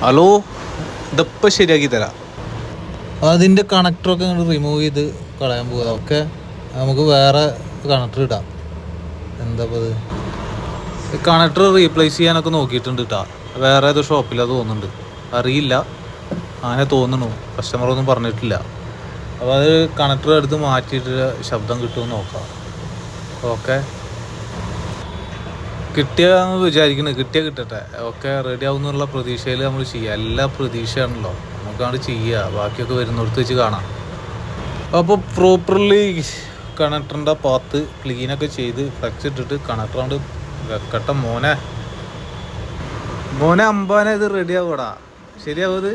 Hello, ഇതിപ്പോൾ ശരിയാക്കി തരാം. അതിൻ്റെ കണക്ടറൊക്കെ ഇങ്ങോട്ട് റിമൂവ് ചെയ്ത് കളയാൻ പോകുക. ഓക്കെ, നമുക്ക് വേറെ കണക്ടർ ഇടാം. എന്താ ഇത് കണക്ടർ റീപ്ലേസ് ചെയ്യാനൊക്കെ നോക്കിയിട്ടുണ്ട് കേട്ടോ. വേറെ ഏതോ ഷോപ്പിലാണ് തോന്നുന്നുണ്ട്, അറിയില്ല. അങ്ങനെ തോന്നുന്നു, കസ്റ്റമറൊന്നും പറഞ്ഞിട്ടില്ല. അപ്പോൾ അത് കണക്ടർ എടുത്ത് മാറ്റിയിട്ട് ശബ്ദം കിട്ടുമെന്ന് നോക്കാം. ഓക്കെ, കിട്ടിയാന്ന് വിചാരിക്കുന്നത്, കിട്ടിയാൽ കിട്ടട്ടെ. ഓക്കെ, റെഡി ആവുന്നുള്ള പ്രതീക്ഷയിൽ നമ്മൾ ചെയ്യുക. എല്ലാ പ്രതീക്ഷയാണല്ലോ, നമുക്കങ്ങോട്ട് ചെയ്യുക. ബാക്കിയൊക്കെ വരുന്നിടത്ത് വെച്ച് കാണാം. അപ്പോൾ പ്രോപ്പർലി കണക്ടറിൻ്റെ പാത്ത് ക്ലീനൊക്കെ ചെയ്ത് ഫ്ലക്സ് ഇട്ടിട്ട് കണക്ടർ കൊണ്ട് വെക്കട്ടെ. മോനെ അമ്പാനെ, ഇത് റെഡി ആവൂടാ. ശരിയാവത്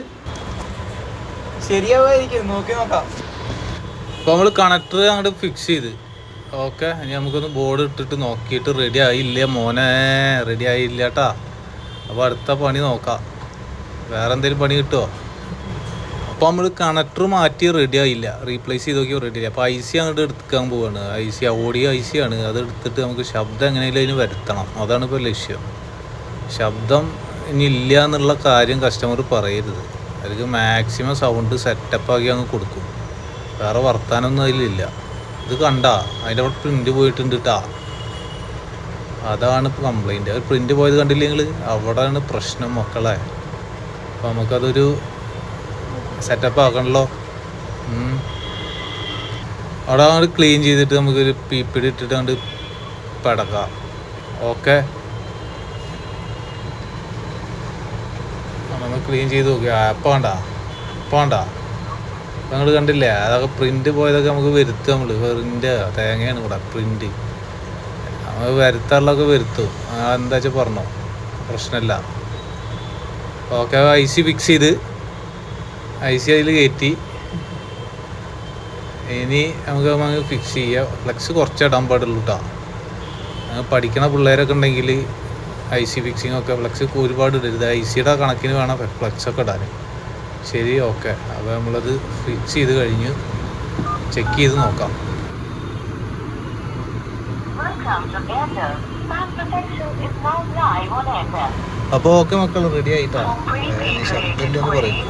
ശരിയാവുമായിരിക്കും, നോക്കി നോക്കാം. അപ്പോൾ നമ്മൾ കണക്ടർ അങ്ങോട്ട് ഫിക്സ് ചെയ്ത്. ഓക്കെ, ഇനി നമുക്കൊന്ന് ബോർഡ് ഇട്ടിട്ട് നോക്കിയിട്ട് റെഡി ആയില്ല മോനെ, റെഡി ആയില്ല കേട്ടാ. അപ്പോൾ അടുത്ത പണി നോക്കാം. വേറെ എന്തെങ്കിലും പണി കിട്ടുമോ? അപ്പോൾ നമ്മൾ കണക്ടർ മാറ്റി റെഡി ആയില്ല, റീപ്ലേസ് ചെയ്ത് നോക്കിയോ റെഡി ആയില്ല. അപ്പോൾ IC അങ്ങോട്ട് എടുക്കാൻ പോവാണ്. ഓഡിയോ IC ആണ്. അത് എടുത്തിട്ട് നമുക്ക് ശബ്ദം എങ്ങനെയെങ്കിലും അതിന് വരുത്തണം. അതാണ് ഇപ്പോൾ ലക്ഷ്യം. ശബ്ദം ഇനി ഇല്ല എന്നുള്ള കാര്യം കസ്റ്റമർ പറയരുത്. അതിലേക്ക് മാക്സിമം സൗണ്ട് സെറ്റപ്പാക്കി അങ്ങ് കൊടുക്കും. വേറെ വർത്താനൊന്നും അതിലില്ല. ഇത് കണ്ടാ അതിൻ്റെ അവിടെ പ്രിൻ്റ് പോയിട്ടുണ്ട് കേട്ടാ. അതാണ് ഇപ്പോൾ കംപ്ലൈൻറ്റ്. അത് പ്രിൻ്റ് പോയത് കണ്ടില്ലെങ്കിൽ അവിടെയാണ് പ്രശ്നം മക്കളെ. അപ്പോൾ നമുക്കതൊരു സെറ്റപ്പ് ആക്കണല്ലോ. അവിടെ അങ്ങോട്ട് ക്ലീൻ ചെയ്തിട്ട് നമുക്കൊരു PPD ഇട്ടിട്ട് അങ്ങോട്ട് പടക്കാം. ഓക്കെ, നമ്മൾ ക്ലീൻ ചെയ്ത് നോക്കി. അപ്പം വേണ്ട നിങ്ങൾ കണ്ടില്ലേ, അതൊക്കെ പ്രിൻ്റ് പോയതൊക്കെ നമുക്ക് വരുത്തും. നമ്മൾ വെറിൻ്റെ തേങ്ങയാണ് ഇവിടെ പ്രിൻ്റ്. നമുക്ക് വരുത്താനുള്ളതൊക്കെ വരുത്തും. എന്താ വെച്ചാൽ പറഞ്ഞോ, പ്രശ്നമില്ല. ഓക്കെ, IC ഫിക്സ് ചെയ്ത് IC അതിൽ കയറ്റി. ഇനി നമുക്ക് ഫിക്സ് ചെയ്യാം. ഫ്ലെക്സ് കുറച്ച് ഇടാൻ പാടുള്ളൂ കേട്ടോ. പഠിക്കണ പിള്ളേരൊക്കെ ഉണ്ടെങ്കിൽ IC ഫിക്സിങ് ഒക്കെ ഫ്ലെക്സ് ഒരുപാട് ഇടരുത്. ICയുടെ കണക്കിന് വേണം ഫ്ലെക്സൊക്കെ ഇടാൻ. ശരി, ഓക്കെ. അപ്പോൾ നമ്മളത് ഫിക്സ് ചെയ്ത് കഴിഞ്ഞ് ചെക്ക് ചെയ്ത് നോക്കാം. അപ്പോൾ ഓക്കെ മക്കൾ, റെഡി ആയിട്ടാ. ശബ്ദമില്ലെന്ന് പറയുന്നു.